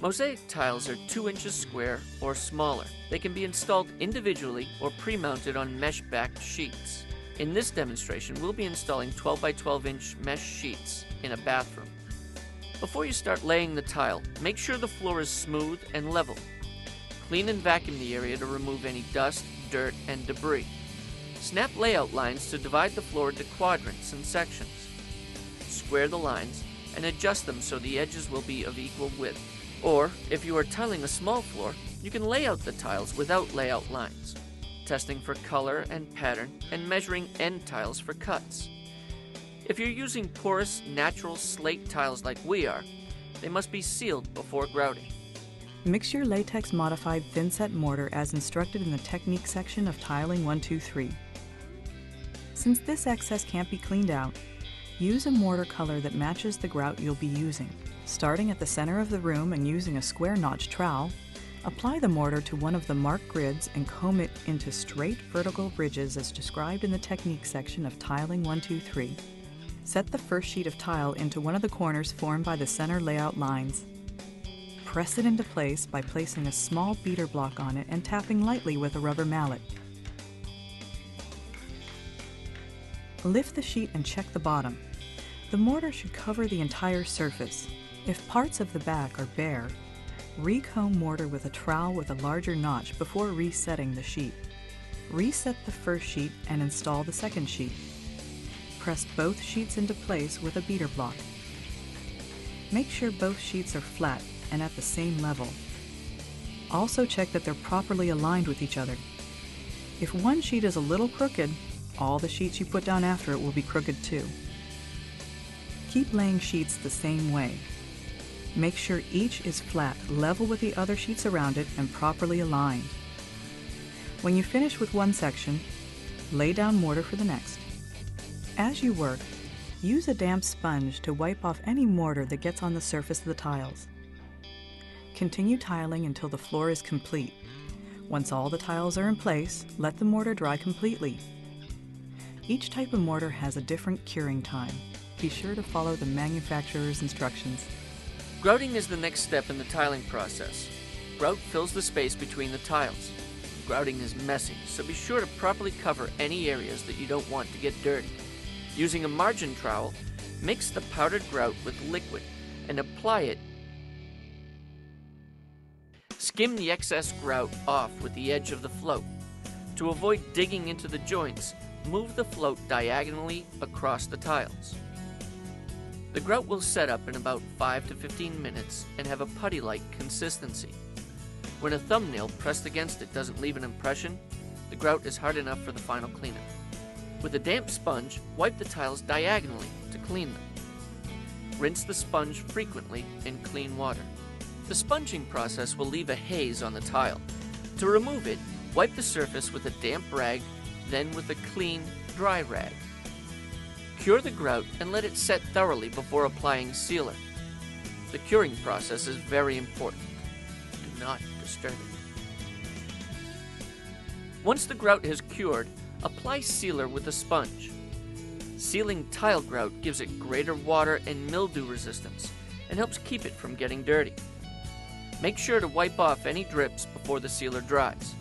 Mosaic tiles are 2 inches square or smaller. They can be installed individually or pre-mounted on mesh-backed sheets. In this demonstration, we'll be installing 12 by 12 inch mesh sheets in a bathroom. Before you start laying the tile, make sure the floor is smooth and level. Clean and vacuum the area to remove any dust, dirt, and debris. Snap layout lines to divide the floor into quadrants and sections. Square the lines and adjust them so the edges will be of equal width. Or, if you are tiling a small floor, you can lay out the tiles without layout lines, testing for color and pattern and measuring end tiles for cuts. If you're using porous, natural slate tiles like we are, they must be sealed before grouting. Mix your latex modified thin-set mortar as instructed in the technique section of Tiling 123. Since this excess can't be cleaned out, use a mortar color that matches the grout you'll be using. Starting at the center of the room and using a square notch trowel, apply the mortar to one of the marked grids and comb it into straight vertical ridges as described in the technique section of Tiling 123. Set the first sheet of tile into one of the corners formed by the center layout lines. Press it into place by placing a small beater block on it and tapping lightly with a rubber mallet. Lift the sheet and check the bottom. The mortar should cover the entire surface. If parts of the back are bare, recomb mortar with a trowel with a larger notch before resetting the sheet. Reset the first sheet and install the second sheet. Press both sheets into place with a beater block. Make sure both sheets are flat and at the same level. Also check that they're properly aligned with each other. If one sheet is a little crooked, all the sheets you put down after it will be crooked too. Keep laying sheets the same way. Make sure each is flat, level with the other sheets around it, and properly aligned. When you finish with one section, lay down mortar for the next. As you work, use a damp sponge to wipe off any mortar that gets on the surface of the tiles. Continue tiling until the floor is complete. Once all the tiles are in place, let the mortar dry completely. Each type of mortar has a different curing time. Be sure to follow the manufacturer's instructions. Grouting is the next step in the tiling process. Grout fills the space between the tiles. Grouting is messy, so be sure to properly cover any areas that you don't want to get dirty. Using a margin trowel, mix the powdered grout with liquid and apply it. Skim the excess grout off with the edge of the float. To avoid digging into the joints, move the float diagonally across the tiles. The grout will set up in about 5 to 15 minutes and have a putty-like consistency. When a thumbnail pressed against it doesn't leave an impression, the grout is hard enough for the final cleanup. With a damp sponge, wipe the tiles diagonally to clean them. Rinse the sponge frequently in clean water. The sponging process will leave a haze on the tile. To remove it, wipe the surface with a damp rag, then with a clean, dry rag. Cure the grout and let it set thoroughly before applying sealer. The curing process is very important. Do not disturb it. Once the grout has cured, apply sealer with a sponge. Sealing tile grout gives it greater water and mildew resistance and helps keep it from getting dirty. Make sure to wipe off any drips before the sealer dries.